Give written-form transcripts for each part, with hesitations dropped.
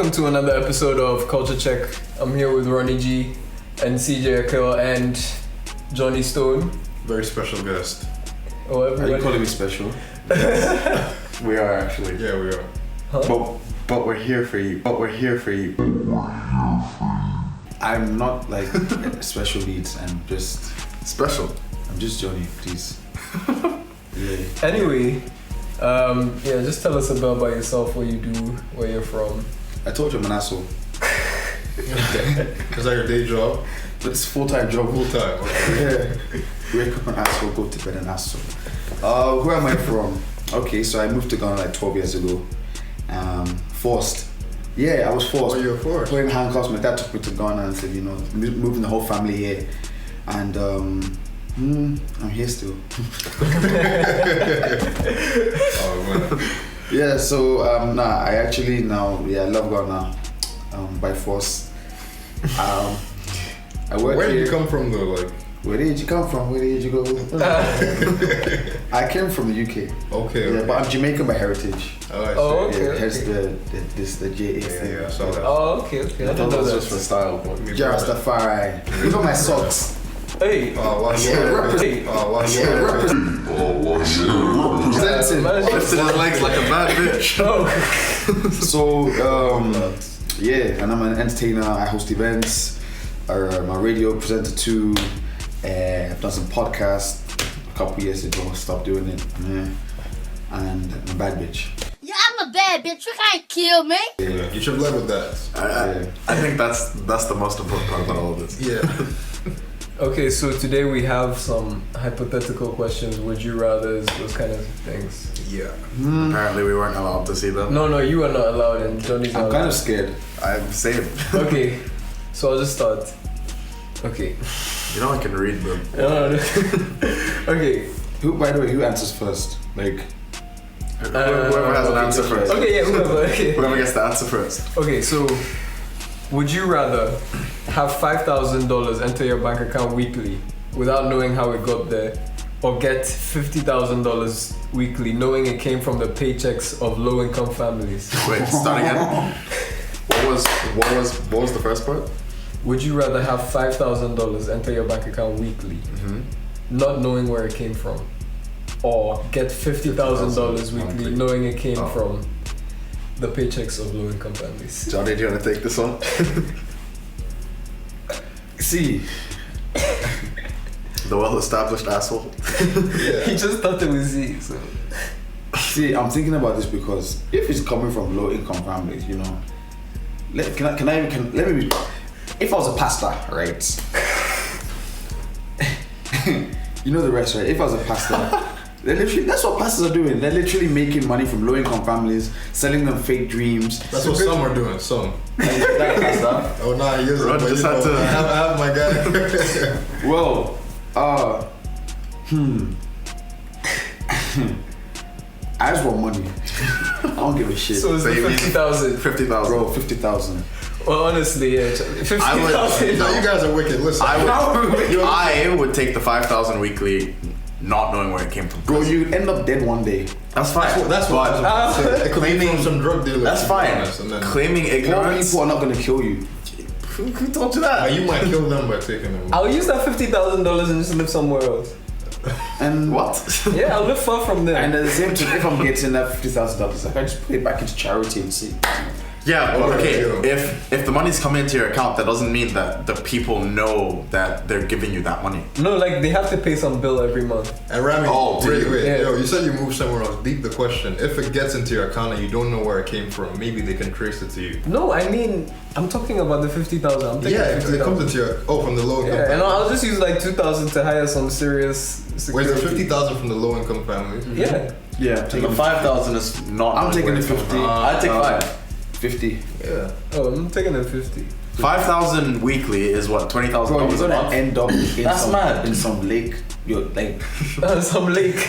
welcome to another episode of Culture Check. I'm here with Ronnie G and CJ Akil and Jonny Stone. Very special guest. Oh, everybody. Are you calling me special? We are actually. Yeah, we are. Huh? But we're here for you. I'm not like special needs. I'm just Special. I'm just Jonny, please. Yeah. Anyway, just tell us a bit about yourself, what you do, where you're from. I told you I'm an asshole. Is that your day job? But it's a full-time job. Full time. Okay. Yeah. Wake up an asshole, go to bed an asshole. Where am I from? Okay, so I moved to Ghana like 12 years ago. Forced. Yeah, I was forced. Oh, you were forced? Wearing handcuffs. My dad took me to Ghana and said, moving the whole family here. And I'm here still. Oh man. Yeah, so I love Ghana by force. I work Where did here. you come from though? Like, Where did you come from? Where did you go? I came from the UK. okay. Yeah, but I'm Jamaican by heritage. Oh, I see. Oh, okay. Yeah, hence the JA thing. Yeah, I saw that. Oh, okay. I I didn't thought know that was that. just for style. But Me Rastafari. Even my socks. Hey. Oh, wow. Hey. Oh, wow. Representing. Lifted his legs like a bad bitch. Oh. So, and I'm an entertainer. I host events. I'm a radio presenter too. I've done some podcasts a couple years ago. Stopped doing it. Yeah. And I'm a bad bitch. Yeah, I'm a bad bitch. You can't kill me. Yeah, you should live with that. I think that's the most important part about all of this. Yeah. Okay, so today we have some hypothetical questions, would you rather, those kind of things. Yeah. Apparently we weren't allowed to see them. No, you are not allowed and Johnny's not I'm kind allowed. of scared. I'm saying. Okay, so I'll just start. Okay. You know I can read them. Okay. By the way, who answers first? Like, Whoever has an answer first. Okay, yeah, whoever. Okay. Whoever gets the answer first. Okay, so would you rather have $5,000 enter your bank account weekly without knowing how it got there, or get $50,000 weekly knowing it came from the paychecks of low-income families? Wait, start again. What was the first part? Would you rather have $5,000 enter your bank account weekly, not knowing where it came from, or get $50,000 weekly knowing it came from the paychecks of low-income families? Johnny, do you want to take this one? see, The well-established asshole. He just thought it was easy. So. I'm thinking about this because if it's coming from low-income families, if I was a pastor, right? You know the rest, right? If I was a pastor, that's what pastors are doing. They're literally making money from low-income families, selling them fake dreams. That's what some are doing. Some. That pastor. Oh, nah, he isn't. Run But just you had know, to- I have my guy. Well, I just want money. I don't give a shit. So it's the Baby. 50,000. 50,000. Bro, 50,000. Well, honestly, yeah, 50,000. No, you guys are wicked. Listen. I would take the 5,000 weekly, not knowing where it came from. Bro, you end up dead one day. That's fine. That's what I was about to say. It could be from some drug dealer. That's fine. And then, Claiming Poor ignorance. people are not gonna kill you. Who told you that? you might kill them by taking them. I'll use that $50,000 and just live somewhere else. And What? Yeah, I'll live far from there. And at the same time, if I'm getting that $50,000, I can just put it back into charity and see. Yeah, but okay. Yeah. If the money's coming into your account, that doesn't mean that the people know that they're giving you that money. No, like they have to pay some bill every month. And Rami, Oh, wait, Yeah. yo, you said you moved somewhere else. Deep the question. If it gets into your account and you don't know where it came from, maybe they can trace it to you. No, I mean, I'm talking about the 50,000. I'm taking Yeah, if it 50,000. comes into your from the low income. Yeah, and I'll just use like 2,000 to hire some serious Wait, security. there's 50,000 from the low income families. Yeah. Yeah, The 5,000 is not. I'm taking the 50. I'd take 5. 50. Yeah. Oh, I'm taking the 50. 5,000 weekly is what, $20,000 Bro, you're a gonna month? end up in That's mad. in some lake. You're like, Some lake.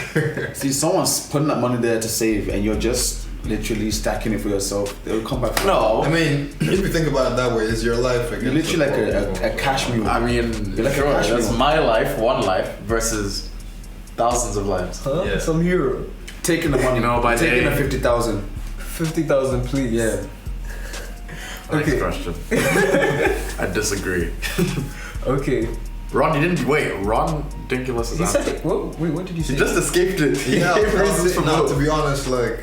see, someone's putting that money there to save, and you're just literally stacking it for yourself. They'll come back. No. I mean, if you think about it that way, it's your life. You're literally like a cash mule. I mean, You're like a sure, cash that's mule. my life, one life, versus thousands of lives. Huh? Yeah. Some hero. Taking the money. No, by taking day. the 50,000. 50,000, please. Yeah. Next Okay. question. I disagree. Okay. Ron, you didn't wait. Ron didn't give us his He answer. said it. Wait, what did you say? You just escaped it. Yeah, He gave reasons for no, both. to be honest, like,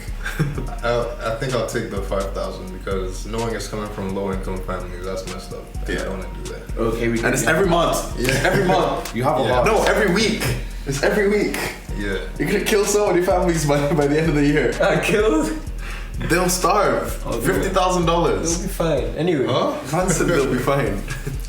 I think I'll take the 5,000 because knowing it's coming from low-income families, that's messed up. I Yeah. don't want to do that. Okay, we And it's every month. Yeah. Every month. You have a Yeah. lot. No, every week. It's every week. Yeah. You're gonna kill so many families by the end of the year. I killed. They'll starve. Oh, they'll $50,000. be fine. Anyway. Huh? Man said they'll be fine.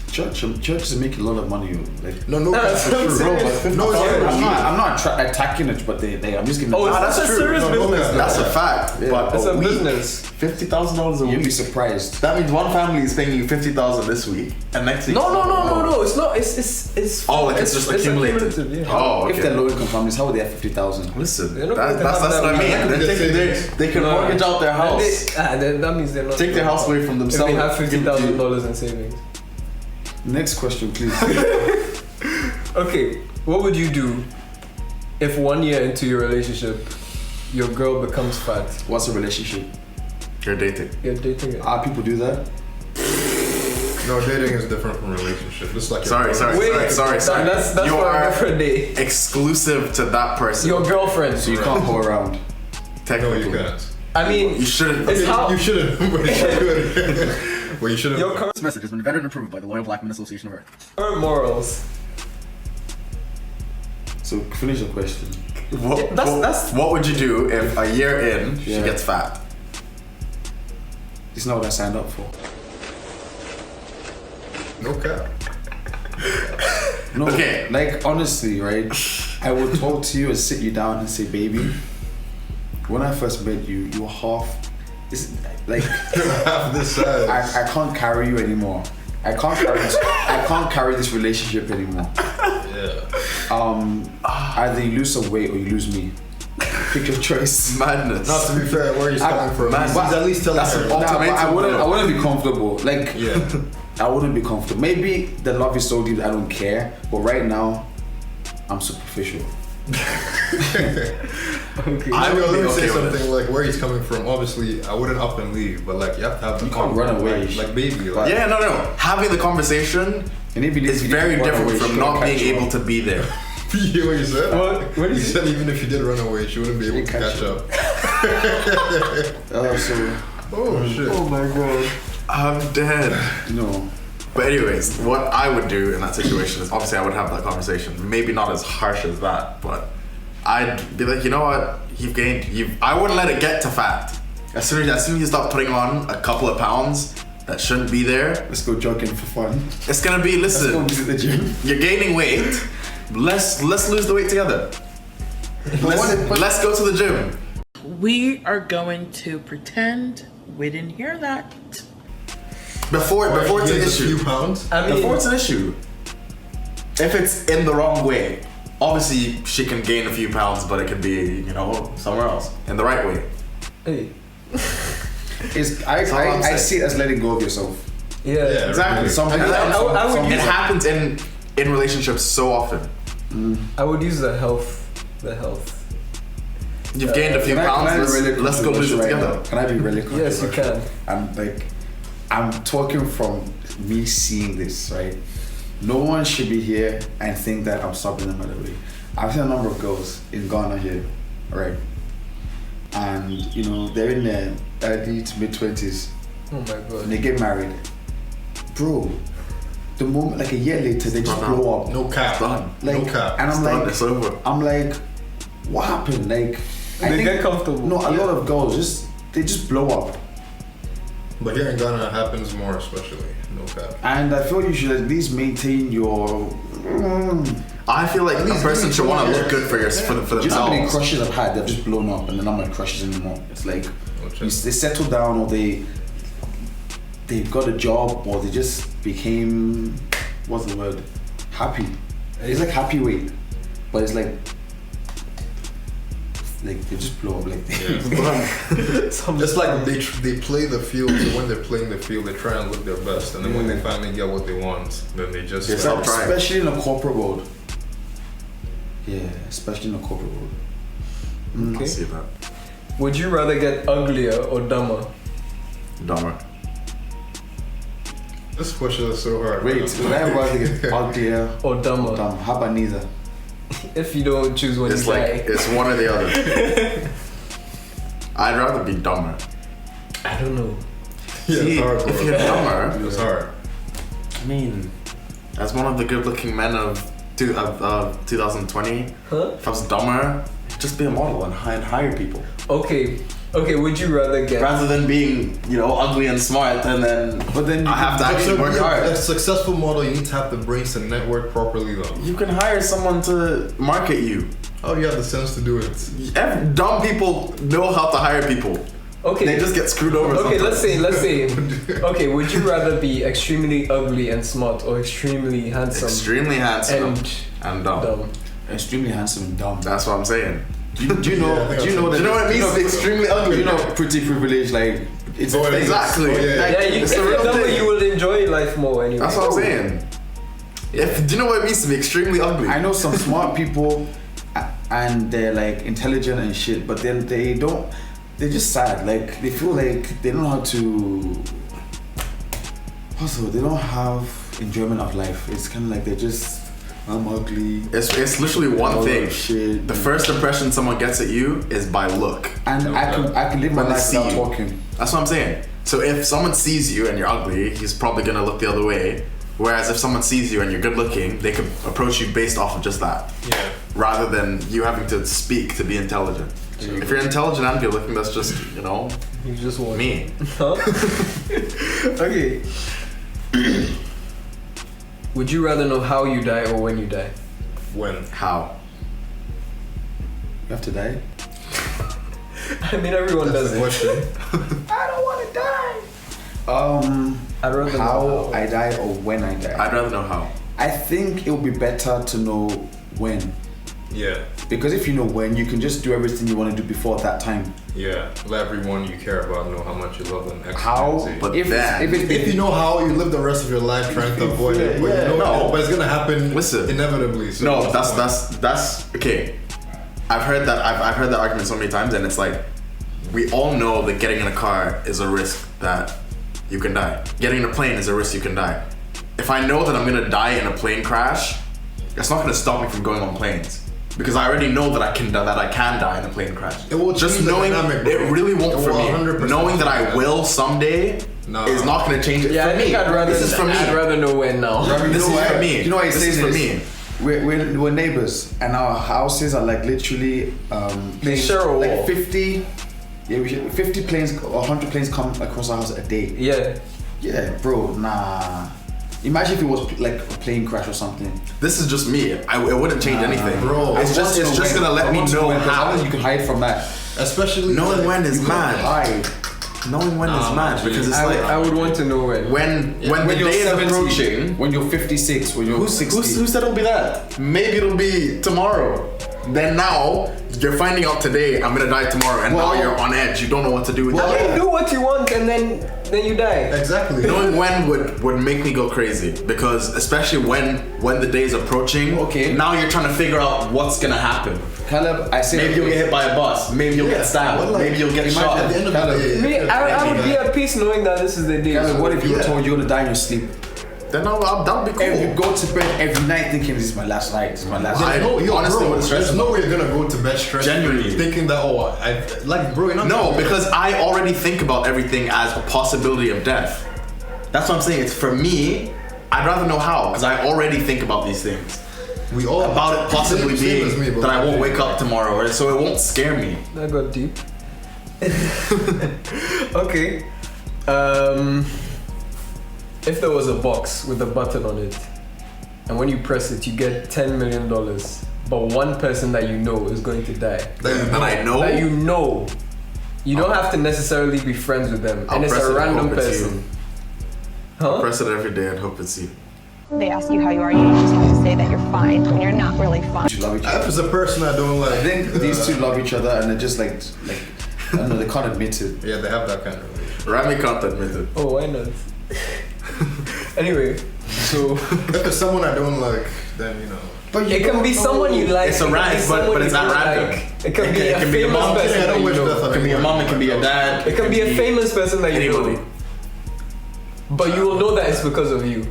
Churches are making a lot of money. Like, No, cap, That's for what I'm sure. saying. No, I'm not attacking it, but I'm just giving. Oh, Nah, that's a that's true. serious No, no, business. no. That's a fact. Yeah. But It's a week, business. $50,000 a You'd be week. surprised. That means one family is paying you $50,000 this week, and next week. No. It's not. It's. Oh, like it's just accumulated. Yeah. Oh, okay. If they're low-income families, how would they have 50,000? Listen, They're not that, going to that's have what I that mean. much. They're Just taking savings. they can No. mortgage out their house, Then that means they're not. take their house away from If themselves. they have $50,000 in savings. Next question, please. Okay, what would you do if 1 year into your relationship, your girl becomes fat? What's a relationship? You're dating. You're dating her. People do that? No, dating is different from relationship. It's like Sorry. That's You for a are different day. exclusive to that person. Your girlfriend. So you can't go around. No, Technically, you can't. I mean, You shouldn't. it's how. You shouldn't, but you should. Well, you shouldn't. Your current This message has been vetted and approved by the Loyal Black Men Association of Earth. morals. So finish the question. What would you do if a year in she Yeah. gets fat? It's not what I signed up for. No cap. No, Okay. like honestly, right? I would talk to you and sit you down and say, baby, when I first met you, you were half. It's like Half this size. I can't carry you anymore. I can't carry this relationship anymore. Yeah. Either you lose some weight or you lose me. Pick your choice. Madness. Not to be fair, where he's coming from. man, He's at least telling that's her. an Nah, but ultimatum. I wouldn't be comfortable. Like Yeah. I wouldn't be comfortable. Maybe the love is so deep that I don't care. But right now, I'm superficial. Okay. I would Let be me say okay with something like where he's coming from. Obviously, I wouldn't up and leave, but like you have to have the You can't run away. like baby. Like, Yeah, no. Having the conversation And if you is very different from not being able to be there. You hear what you said? What You is said even if you did run away, she wouldn't be able to She'd catch catch you. up. So Oh shit. my god. I'm dead. no. But anyways, what I would do in that situation is obviously I would have that conversation. Maybe not as harsh as that, but I'd be like, you know what? I wouldn't let it get to fat. As soon as you start putting on a couple of pounds that shouldn't be there, Let's go jogging for fun. it's gonna be, Let's go listen, visit the gym. you're gaining weight. Let's lose the weight together. Let's go to the gym. We are going to pretend we didn't hear that. Before it's an Gains a issue. few pounds. I mean, Before it's an issue. If it's in the wrong way, obviously she can gain a few pounds, but it could be, somewhere else. In the right way. hey. all I'm I saying. see it as letting go of yourself. Yeah. Exactly. Something And like I would it happens in relationships so often. I would use the health. You've gained a few pounds, let's go lose it together. Can I be really Yes, you controversial? can. I'm talking from me seeing this, right? No one should be here and think that I'm stopping them by the way. I've seen a number of girls in Ghana here, right? And they're in their early to mid 20s Oh my and god. they get married. Bro, the moment like a year later they just blow up. No cap. Done. Like, no cap. and I'm like, It's over. I'm like, what happened? Like, I They think, get comfortable. No, a lot of girls they just blow up. But here in Ghana, it happens more, especially. No cap. And I feel you should at least maintain your. I feel like At a least person give should me want to 2 look good for years. for Do you know how many themselves. crushes I've had? They've just blown up, and they're not my crushes anymore. It's like check. they settle down, or they got a job, or they just became what's the word? Happy. It's like happy weight, but it's like they just blow up like. It's like they play the field, so when they're playing the field, they try and look their best, and then when they finally get what they want, then they just Yes, I'll try. Especially in a corporate world. Yeah, especially in a corporate world. I see that. Would you rather get uglier or dumber? Dumber. This question is so hard. Wait, would I rather get uglier Or dumber. or dumb? How about neither? If you don't choose one, It's you like die. it's one or the other. I'd rather be dumber. I don't know. Yeah, See, it's hard. if you're dumber, It's hard. I mean, as one of the good-looking men of 2020, Huh? if I was dumber, just be a model and hire people. Okay. Would you rather get? Rather than being, ugly and smart, and then I have to actually work hard. A successful model, you need to have the brains to network properly, though. You can hire someone to market you. Oh, you have the sense to do it. Dumb people know how to hire people. Okay. They just get screwed over. Okay, sometimes. let's say. Okay, would you rather be extremely ugly and smart or extremely handsome Extremely handsome and and dumb. dumb? Extremely handsome and dumb. That's what I'm saying. Do you know? Yeah, I think do you know I'll that? Do you know what it means to be extremely ugly? You know, pretty privileged. Like it's Oh, yeah. Exactly. Oh, yeah. Like, Yeah, if it's the you're real dumber, thing. you will enjoy life more anyway. That's what I'm saying. Do you know what it means to be extremely ugly? I know some smart people, and they're like intelligent and shit, but then they don't. They're just sad. Like they feel like they don't know how to. Also, they don't have enjoyment of life. It's kind of like they're just. I'm ugly. It's literally one all thing. that shit. The first impression someone gets at you is by look. And I can live my When they life see without you. talking. That's what I'm saying. So if someone sees you and you're ugly, he's probably gonna look the other way. Whereas if someone sees you and you're good looking, they could approach you based off of just that. Yeah. Rather than you having to speak to be intelligent. If you're intelligent and good looking, that's just, You just want me. Huh? Okay. Would you rather know how you die or when you die? When? How? You have to die. I mean, everyone That's does the it. question. I don't want to die. I'd rather How know I die or when I die. I'd rather know how. I think it would be better to know when. Yeah. Because if you know when, you can just do everything you want to do before that time. Yeah. Let everyone you care about know how much you love them. How? Exponentially. But If then- If you know how, you live the rest of your life trying to avoid it. But Yeah, you know, no. but it's gonna happen Listen. inevitably. So No, what's the point? that's okay. I've heard that argument so many times, and it's like we all know that getting in a car is a risk that you can die. Getting in a plane is a risk you can die. If I know that I'm gonna die in a plane crash, it's not gonna stop me from going on planes. Because I already know that I can die in a plane crash. It will Just change the knowing dynamic, bro. it really won't It for will me. 100% Knowing that I change that. will someday No. is not gonna change it Yeah, for I me. think I'd rather. This is for me. I'd rather know when now. This is for me. You know what he This says is for is, me. We're neighbors, and our houses are like literally They share a like wall. 50. Yeah, 50 planes or 100 planes come across our house a day. Yeah. Yeah, bro, nah. Imagine if it was like a plane crash or something. This is just me. It wouldn't change anything. bro. It's just gonna let me know how. you can hide from that. Especially Knowing when is You mad. can't hide. Knowing when is mad because it's like I would want to know when. when the you're day is 70, approaching. when you're 56, when you're 60. Who said it'll be that? Maybe it'll be tomorrow. Then now you're finding out today I'm gonna die tomorrow, and Well- now you're on edge. You don't know what to do with your You life. do what you want and then you die. Exactly. Knowing when would make me go crazy because especially when the day is approaching. Okay. Now you're trying to figure out what's gonna happen. Caleb, I say Maybe you'll get hit by a bus. Maybe you'll get stabbed. Well, like, Maybe you'll get imagine shot. at the end of Caleb, the day. Me, I would be at peace knowing that this is the day. Caleb, what if you were Yeah. told you're gonna die in your sleep? Then that'll be cool. And you go to bed every night thinking this is my last night, this is my last I- night. honestly bro, wouldn't stress there's no way you're gonna go to bed stressed. Genuinely. Thinking that, bro, you're not. No, because I already think about everything as a possibility of death. That's what I'm saying. It's for me, I'd rather know how, because I already think about these things. we all About it possibly same being as me, but that I won't wake up tomorrow, or so it won't scare me. That got deep. Okay. If there was a box with a button on it, and when you press it, you get $10 million, but one person that you know is going to die. And I know. That you know. You don't have to necessarily be friends with them, I'll and it's press a it and random hope it's person. you. Huh? Press it every day and hope it's you. They ask you how you are, you just have to say that you're fine when you're not really fine. You love each other. If it's a person I don't like, I think these two love each other and they're just like I don't know, they can't admit it. Yeah, they have that kind of relationship. Rami can't admit it. Oh, why not? Anyway, so If it's someone I don't like, then you know. But it can be someone you like. It's a it can be random, someone but it's you not don't random. like. It can be It a can be your famous mom. person I that don't you wish know. death on It can be your anyone. mom, it can be your dad. It can be a famous person that Anybody. you know. but you will know that it's because of you.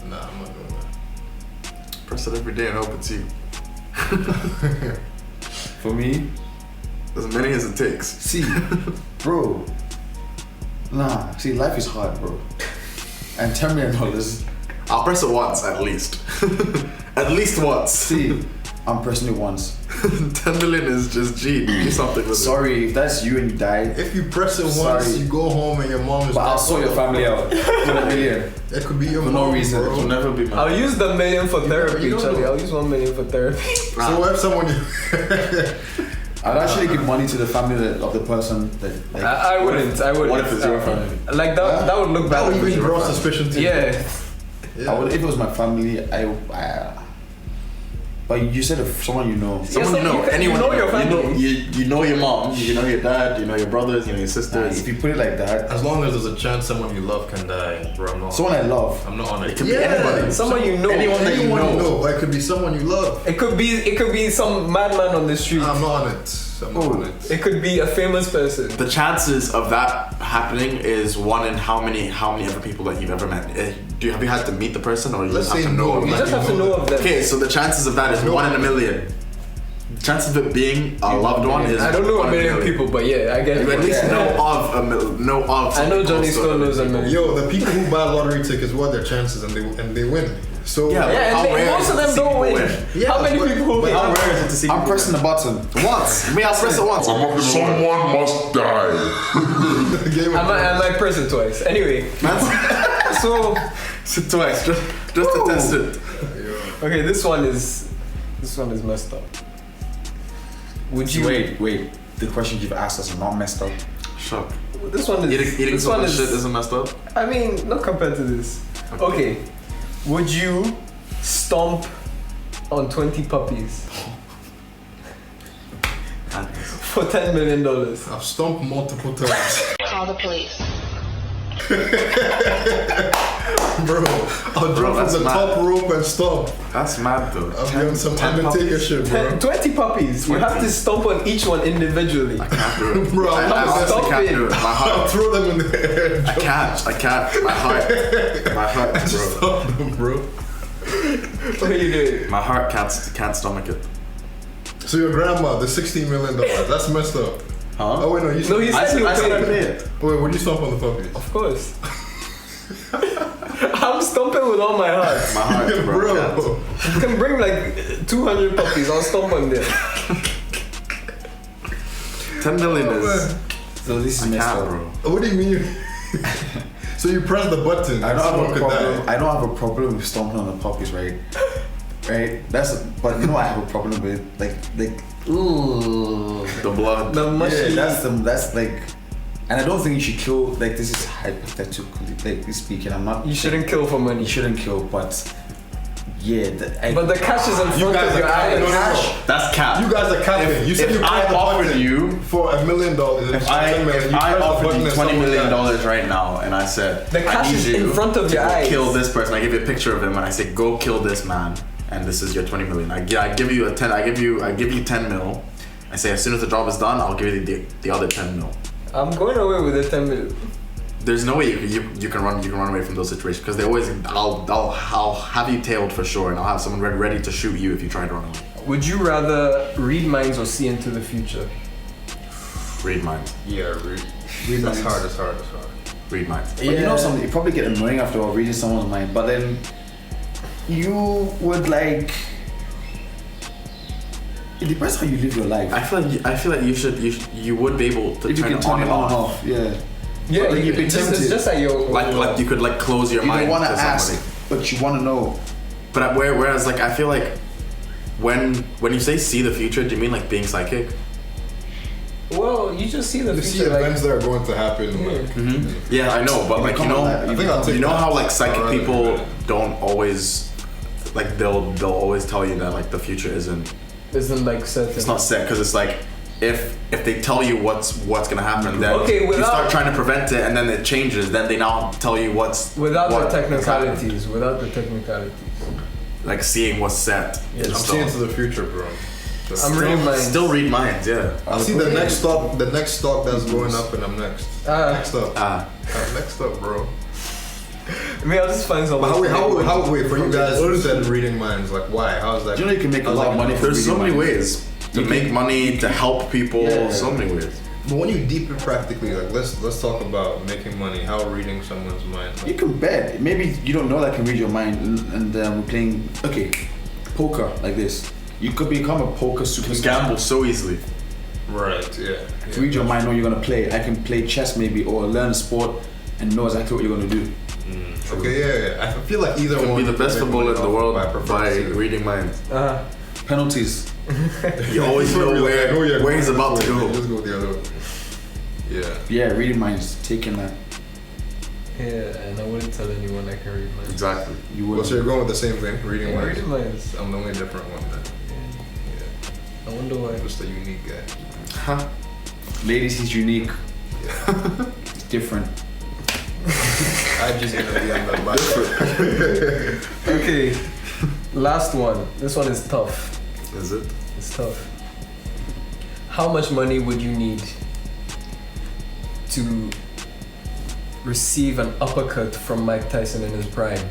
Nah, I'm not doing that. Press it every day and hope it's you. For me, As many as it takes. see, bro. Nah, see, life is hard, bro. And $10 million. I'll press it once at least. At least once. See, I'm pressing it once. 10 million is just G. Do something with Sorry, if that's you and you die, If you press it once, Sorry. you go home and your mom is. but I'll back. sort your family out for $1 million. It could be your For mom, no reason. bro. It will never be I'll mine. use the $1 million for therapy, you don't Charlie. know. I'll use $1 million for therapy. So what if someone I'd actually give money to the family of the person that. Like, I wouldn't. What if it's your family? Like that would look that bad. would even draw suspicion to you? Yeah. I would, if it was my family, but you said if someone you know. Someone you know, you anyone know your family. You know your mom, you know your dad, you know your brothers, you know your sisters. If you put it like that, As long as there's a chance someone you love can die, bro, I'm not. someone I love. I'm not on it. It could be anybody. Someone you know. Anyone that you know. But it could be someone you love. It could be some madman on the street. I'm not on it. I'm not on it. It could be a famous person. The chances of that happening is one in how many other people that you've ever met. Have you had to meet the person, or you Let's just have say to know? no. You just have to know of them. Okay, so the chances of that is 1 in a million. The chances of it being a loved one is. I don't know 1 a in million people, but yeah, I get it. You at least Yeah. know of. I know Jonny close to Stone knows a million. Yo, the people who buy lottery tickets, what are their chances, and they win. So Yeah, Yeah, How and rare most is of it to them see don't people win. win? Yeah, How many but- people win? How rare is it to see I'm people pressing the button. once? Me, I'll press it once. Someone must die. Game of I might press it twice. Anyway, so Sit twice, just to test it. okay, this one is messed up. Would you Wait. The questions you've asked us are not messed up. Shut. This one is Eating this so one much is shit isn't messed up. I mean, not compared to this. Okay, would you stomp on 20 puppies for $10 million? I've stomped multiple times. Call the police. Bro, I'll jump that's from the mad. top rope and stomp. That's mad though. I'll be on some 10 Undertaker puppies? shit, bro. 20 puppies. You have to stomp on each one individually. I can't do it. Bro, I I'm honestly stop can't it. do it. My I'll heart. throw them in the air. I can't. My heart, bro. Stomp them, bro. What are you doing? My heart can't stomach it. So your grandma, the $16 million, that's messed up. Huh? Oh wait, no, you No, he said you I said I'd pay. pay it. Wait, would you stomp on the puppies? Of course. I'm stomping with all my heart. My heart, bro. Bro, You can bring like 200 puppies. I'll stomp on them. 10 million is. So this is I messed can't, up. bro. what do you mean? So you press the button. I don't someone have a could problem. die. I don't have a problem with stomping on the puppies, right? Right. But you know what I have a problem with like ooh. The blood. The mushy. Yeah, that's like, and I don't think you should kill. Like this is hypothetically, like speaking. I'm not. You shouldn't kill for money. You shouldn't kill, but yeah. But the cash is in front guys of are your capping. eyes. That's cap. You guys are capping. You said if you I press the offered button you- for $1 million. If I offered you $20 million right now and I said The cash I need is you in front of to your go eyes. kill this person, I give you a picture of him and I say go kill this man and this is your 20 million. I give you 10 mil. I say as soon as the job is done, I'll give you the other 10 mil. I'm going away with the 10 million. There's no way you can run away from those situations because they always I'll have you tailed for sure and I'll have someone ready to shoot you if you try to run away. Would you rather read minds or see into the future? Read minds. Yeah, read. Read That's minds. hard. That's hard. That's hard. Read minds. But you know something, you probably get annoying after all reading someone's mind, but then you would like. It depends how you live your life. I feel like you would be able to If you turn can it turn on it and on and off. off, yeah. Yeah, But you've been it's tempted. just like your Like you could like close your You mind don't want to to ask, somebody. but you want to know. But whereas like I feel like when you say see the future, do you mean like being psychic? Well, you just see the You see future. Like, events that are going to happen. Yeah, I know, but like you become know, that- I think I'll take you know that. how like psychic I'd rather people do that. don't always like they'll always tell you that like the future isn't isn't like certain. it's not set because it's like if they tell you what's gonna happen, then Okay, you without- start trying to prevent it, and then it changes. Then they now tell you what's Without what the has happened. technicalities. Without the technicalities. Like seeing what's set. Yeah, I'm Still- seeing into the future, bro. I'm reading minds. Still read minds, yeah. I see the next stock that's going up, and I'm next. Next up. Ah, Next up, bro. Maybe I'll just find someone. How wait for you guys who said reading minds? Like why? How is that? You know you can make a lot of money. There's so many ways to make money, to help people. Yeah. So many ways. But when you deep it practically, like let's talk about making money. How reading someone's mind. You can bet. Maybe you don't know that I can read your mind, and we're playing poker like this. You could become a poker super. Just gamble so easily. Right. Yeah. To read your mind, know you're gonna play. I can play chess maybe, or learn a sport and know exactly what you're gonna do. Okay. Yeah. I feel like either You can one be the best footballer in the world by to. reading minds. Penalties. You always know where he's about to go. Just go the other way. Yeah. Yeah, reading minds, taking that. Yeah, and I wouldn't tell anyone I can read minds. Exactly. You Well, would. so you're going with the same thing, reading minds. Reading minds. I'm the only different one then. I wonder why. Just a unique guy. Huh? Ladies, he's unique. It's different. I'm just gonna be on the left. Okay, last one. This one is tough. Is it? It's tough. How much money would you need to receive an uppercut from Mike Tyson in his prime?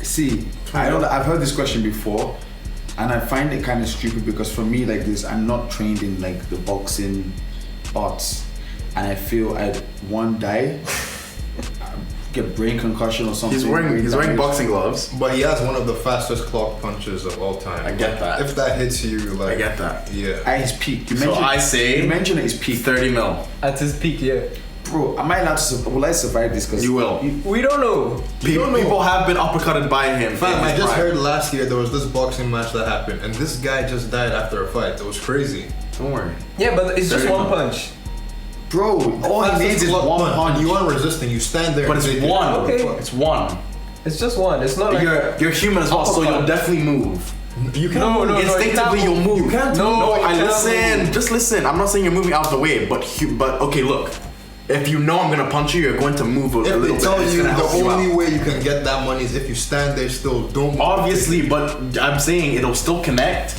See, I've heard this question before, and I find it kind of stupid because for me, like this, I'm not trained in like the boxing arts, and I feel I'd one die, get brain concussion or something. He's wearing boxing gloves. But he has one of the fastest clock punches of all time. I get that. If that hits you, like I get that. Yeah. At his peak. So I say you mentioned at his peak. 30 mil. At his peak, yeah. Bro, am I allowed to? Will I survive this? Cause You will. We don't know. People have been uppercutted by him. Fam, in I his just prime. heard last year there was this boxing match that happened, and this guy just died after a fight. It was crazy. Don't worry. Yeah, but it's just 30 one mil. punch. Bro, all he needs is one punch. You aren't resisting. You stand there. But and it's say, one. Okay. It's one. It's just one. It's not like You're human as well, so you'll definitely move. You can't. No, no, Instinctively, you'll move. You can't. No, you I cannot listen. move. Just listen. I'm not saying you're moving out the way, but okay, look. If you know I'm gonna punch you, you're going to move a If little they bit. tell It's you gonna the help you only out. way you can get that money is if you stand there still, don't move. Obviously, but I'm saying it'll still connect,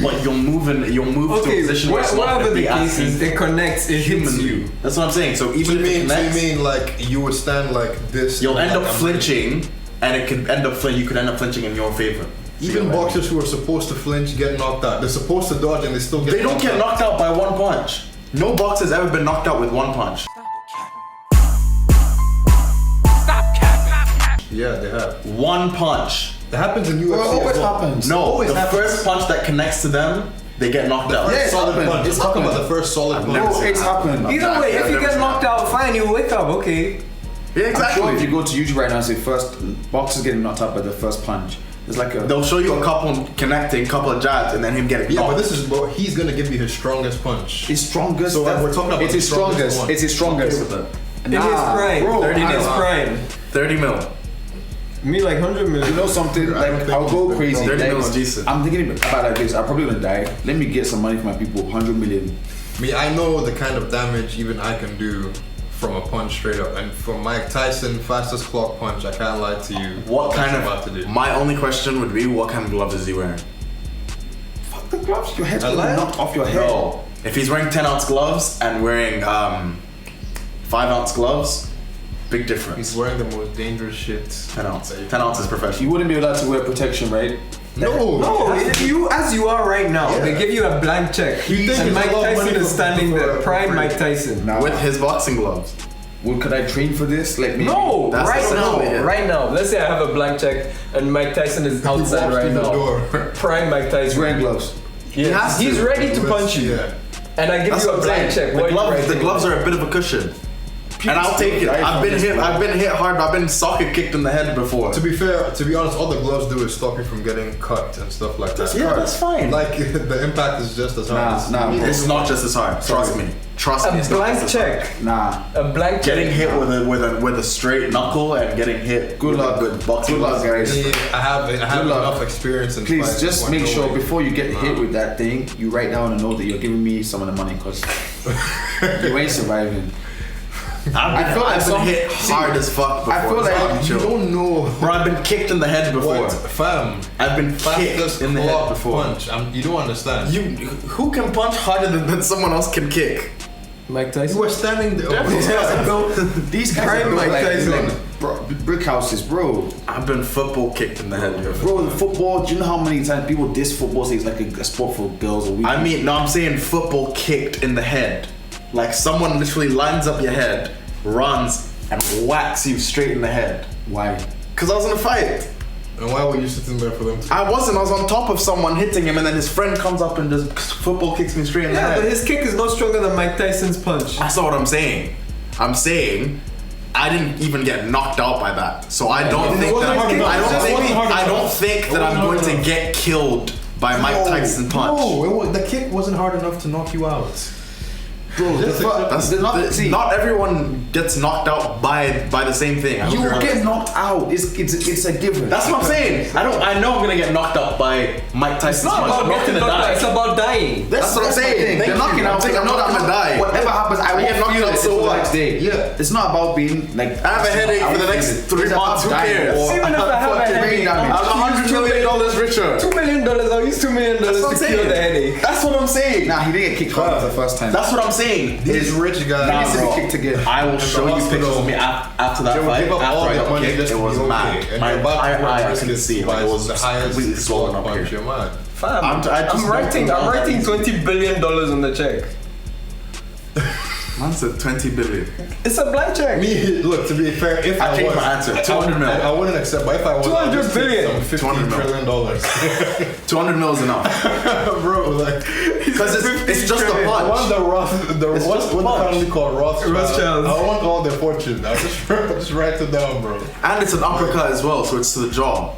but you'll move to a okay, position where it's not whatever gonna the be as case is, painful. it connects. It hits Humanly. you. That's what I'm saying. So So even you if it mean, connects, like you would stand like this? you'll end like, up I'm flinching, and it could end up you could end up flinching in your favor. Even boxers who are supposed to flinch get knocked out. They're supposed to dodge and they still get. They don't get knocked out by one punch. No boxer's ever been knocked out with one punch. Yeah, they have. One punch. That happens in UFC. Well, always as well. happens. No, Always the happens. first punch that connects to them, they get knocked out. Yeah, it's Solid happened. punch. It's I'm talking about happened. the first solid punch. never Bro, it's happened. Either way, if you get knocked out, fine, you wake up. Okay. Yeah, I'm exactly. sure if you go to YouTube right now and say first boxers getting knocked out by the first punch, it's like a. They'll show you a couple connecting, couple of jabs, and then him getting Yeah, knocked. but this is bro. He's gonna give you his strongest punch. His strongest. So, we're talking about it's his the strongest strongest. one. It's his strongest. with that. In his prime. bro, in his nah. prime. 30 mil. Me like 100 million. You know something? I don't Like think I'll go it's crazy. 30 Like, mil is decent. I'm thinking about like this. I'm probably gonna die. Let me get some money for my people. 100 million. I know the kind of damage even I can do from a punch straight up. And from Mike Tyson, fastest clock punch, I can't lie to you. What kind I'm about to of? do. My only question would be, what kind of gloves is he wearing? Fuck the gloves. Your head's I gonna like- be knocked off your head. No. If he's wearing 10-ounce gloves and wearing 5-ounce gloves, big difference. He's wearing the most dangerous shit. 10 ounce. 10 ounce is professional. You wouldn't be allowed to wear protection, right? No, if you as you are right now, they give you a blank check. You think And it's Mike a lot of Tyson money is for- standing for- there. for Prime free. Mike Tyson. Nah. With his boxing gloves. Well, could I train for this? Like maybe. No, That's right now, essentially it. right now. Let's say I have a blank check and Mike Tyson is outside walks right through the now. door. Prime Mike He's Tyson. wearing gloves. Yes, he's ready to punch you. Yeah. And I give That's you a what I'm blank saying. check. What are you The writing? gloves are a bit of a cushion. And I'll take it. I've been hit hard. I've been socket kicked in the head before. To be fair, to be honest, all the gloves do is stop you from getting cut and stuff like that. Yeah, that's fine. Like the impact is just as hard. Nah, bro. It's not just as hard. Trust me. Trust me. A it's not blank just as hard. check. Nah. A blank check. Getting hit with a straight knuckle and getting hit. Good with luck. a good boxing Good luck, glove. guys. I have Good luck. enough experience in Please fights just to make know sure it. before you get hit with that thing, you write down a note that you're giving me some of the money because you ain't surviving. I've been hit hard as fuck before. I feel like You don't know Bro, I've been kicked in the head before. what, fam. I've been Fastest kicked in the head clock before. punch. You don't understand. Who can punch harder than someone else can kick? Mike You Tyson. were standing there. These guys Prime are Mike like, Tyson. brick houses, bro. I've been football kicked in the head. Bro, the football. Do you know how many times people diss football? Say it's like a sport for girls or weekend? I mean, no, I'm saying football kicked in the head. Like someone literally lines up your head, runs, and whacks you straight in the head. Why? Because I was in a fight. And why were you sitting there for them to? I wasn't. I was on top of someone hitting him, and then his friend comes up and just football kicks me straight in the Yeah, head. but his kick is not stronger than Mike Tyson's punch. That's not what I'm saying. I'm saying I didn't even get knocked out by that. So I don't think that I don't think that I'm going to get killed by Mike Tyson's punch. No, the kick wasn't hard enough to knock you out. Bro, Not everyone gets knocked out by the same thing. you get knocked out. It's a given. That's what I'm saying. I know I'm gonna get knocked out by Mike Tyson's It's not punch. about I'm not getting gonna knocked out, die. it's about dying. That's what I'm saying. They're knocking out. I'm not gonna die. Whatever happens, I get won't knocked feel out, it so for the what? next day. Yeah. It's not about being like. I have a headache for the next 3 months. Who cares? Even if I have a headache, I'm $100 million richer. $2 million. I'll use $2 million That's what I'm to cure the saying. headache. That's what I'm saying. Nah, he didn't get kicked out the first time. That's what I'm saying. These rich guys. He needs to bro. be kicked again. I will show you hospital, pictures of me after that they will fight. give up all After I their got money kicked, just it to was be okay. mad. And My you're about to eye, I risk can it see, by like it was the highest completely swollen up punch. here. You're mad. Fam, I just I'm don't writing know that easy. $20 billion on the check. Man said 20 billion. It's a blank check. Me, look, to be fair, if I I changed was, my answer. 200 mil. I wouldn't accept, but if I was, 200 I'd just take billion. some $200 $15 trillion. 200 mil is enough. Bro, like, Because it's just a I want punch. the Roth, It's what just the punch. family called Rothschilds. Rothschilds. I want all their fortune. I'll just write it down, bro. And it's an uppercut as well, so it's to the jaw.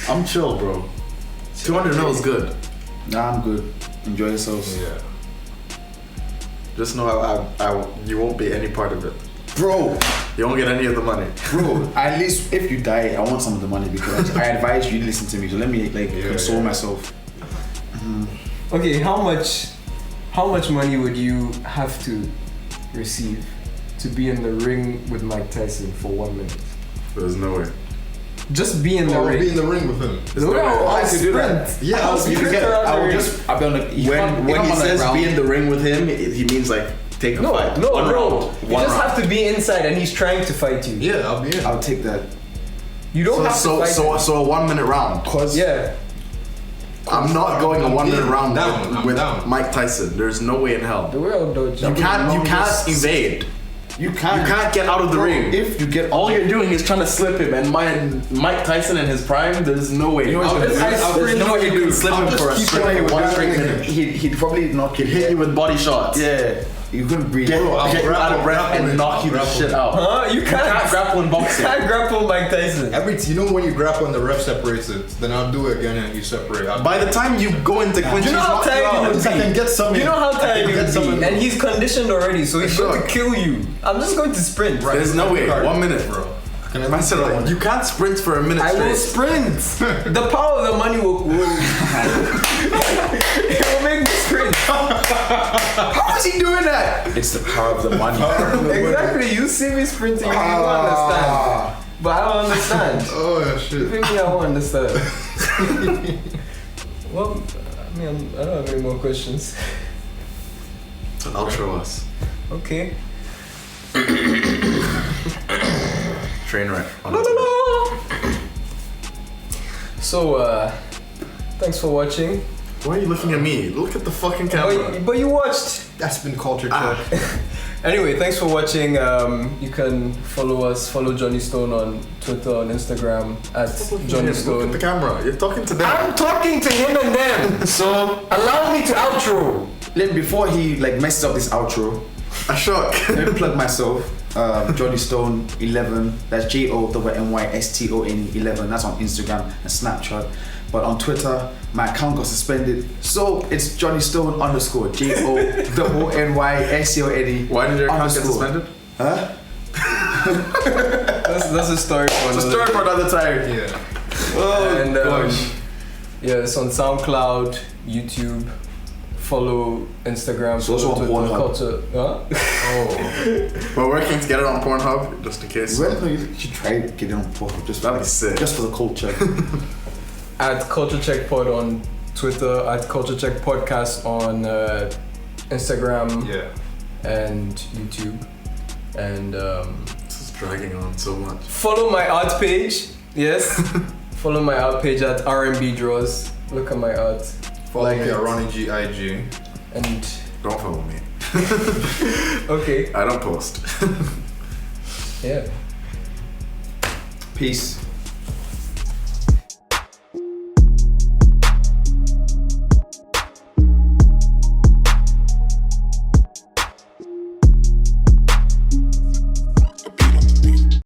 I'm chill, bro. 200 mil is good. Nah, I'm good. Enjoy yourselves. Yeah. Just know you won't be any part of it. Bro, You won't get any of the money. bro, at least if you die, I want some of the money because I advise you to listen to me. So let me console myself. Okay, how much money would you have to receive to be in the ring with Mike Tyson for 1 minute? There's no way. Just be in the I'll ring. be in the ring with him. No, I could do that. sprint. Yeah, I'll I'll sprint be- around the I will ring. just. I'll be on the. When he says be in the ring with him, he means like take a No, fight. no, One bro. round. You One just round. have to be inside and he's trying to fight you. Yeah, I'll be in. I'll take that. You don't have to fight him. So a 1 minute round. Yeah. I'm not going a 1 minute round down, with I'm down. Mike Tyson. There's no way in hell. The world dodge. You can't evade. You You can't get out of the ring. If you get All you're doing is trying to slip him, and Mike Tyson in his prime, there's no way. There's no way you can slip him for a straight one straight minute. He'd probably knock you. He'd hit you with body shots. Yeah, you couldn't breathe. Get, I'll get you out of breath grapple and him. knock you the Grapple shit him. out. Huh? You You can't can't grapple in boxing. can't grapple Mike Tyson. You know when you grapple and the ref separates it, then I'll do it again and you separate. By the time you go into clinch, Do you know how he's knocked you tired you out. would I can get some. You know how tired I he can would get some. be, and he's conditioned already, so he's going to Sure. kill you. I'm just going to sprint. There's no way. 1 minute, bro. Can I said like, you can't sprint for a minute I will straight. sprint. The power of the money will it will make me sprint. How is he doing that? It's the power of the money. Exactly. You see me sprinting, you don't understand. But I don't understand. Oh yeah, shit. Even me, I won't understand. Well, I mean, I don't have any more questions. Outro us. Okay. Train wreck. So, thanks for watching. Why are you looking at me? Look at the fucking camera. But you watched. That's been culture talk. Anyway, thanks for watching. You can follow Jonny Stone on Twitter, on Instagram at Jonny Look at Stone. the camera. You're talking to them. I'm talking to him and them, so allow me to outro. Before he messes up this outro, A shock. let me plug myself. Jonny Stone 11. That's JONYSTON 11. That's on Instagram and Snapchat. But on Twitter, my account got suspended. So it's Jonny Stone _ JONNYSTONE. Why did your account get _ suspended? Huh? That's a story for It's a another. story for another time. Yeah. Oh And gosh. yeah, it's on SoundCloud, YouTube. Follow Instagram. It's also follow on Pornhub. Culture. Huh? Oh. We're working to get it on Pornhub, just in case. Well, no, you should try getting on Pornhub just That'd be sick. just for the culture. At Culture Check Pod on Twitter. At Culture Check Podcast on Instagram. Yeah. and YouTube. And This is dragging on so much. follow my art page. Yes. Follow my art page at R&B Draws. Look at my art. Follow me at Ronnie GIG. And Don't follow me. okay. I don't post. Yeah. Peace.